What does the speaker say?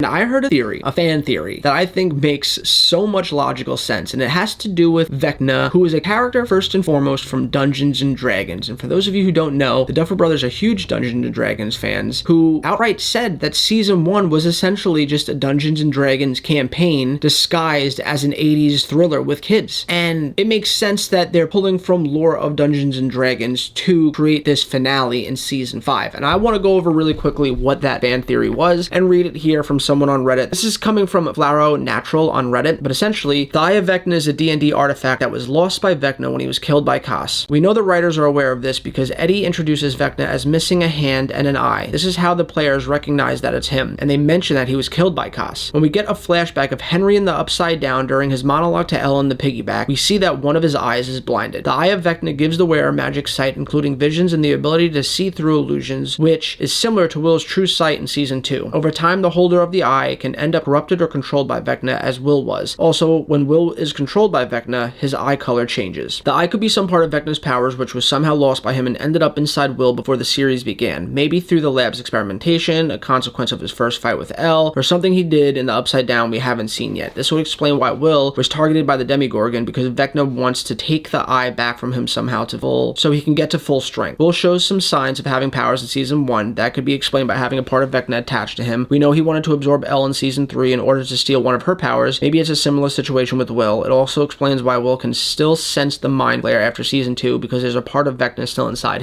Now, I heard a fan theory, that I think makes so much logical sense, and it has to do with Vecna, who is a character first and foremost from Dungeons & Dragons. And for those of you who don't know, the Duffer Brothers are huge Dungeons & Dragons fans, who outright said that Season 1 was essentially just a Dungeons & Dragons campaign disguised as an 80s thriller with kids. And it makes sense that they're pulling from lore of Dungeons & Dragons to create this finale in Season 5. And I want to go over really quickly what that fan theory was and read it here from someone on Reddit. This is coming from Flaro Natural on Reddit, but essentially, the Eye of Vecna is a D&D artifact that was lost by Vecna when he was killed by Kas. We know the writers are aware of this because Eddie introduces Vecna as missing a hand and an eye. This is how the players recognize that it's him, and they mention that he was killed by Kas. When we get a flashback of Henry in the Upside Down during his monologue to Ellen the piggyback, we see that one of his eyes is blinded. The Eye of Vecna gives the wearer magic sight, including visions and the ability to see through illusions, which is similar to Will's true sight in Season 2. Over time, the holder of the eye can end up corrupted or controlled by Vecna, as Will was. Also, when Will is controlled by Vecna, his eye color changes. The eye could be some part of Vecna's powers, which was somehow lost by him and ended up inside Will before the series began. Maybe through the lab's experimentation, a consequence of his first fight with Elle, or something he did in the Upside Down we haven't seen yet. This would explain why Will was targeted by the Demigorgon, because Vecna wants to take the eye back from him somehow so he can get to full strength. Will shows some signs of having powers in Season 1. That could be explained by having a part of Vecna attached to him. We know he wanted to absorb Elle in Season 3 in order to steal one of her powers. Maybe it's a similar situation with Will. It also explains why Will can still sense the Mind Flayer after Season 2, because there's a part of Vecna still inside him.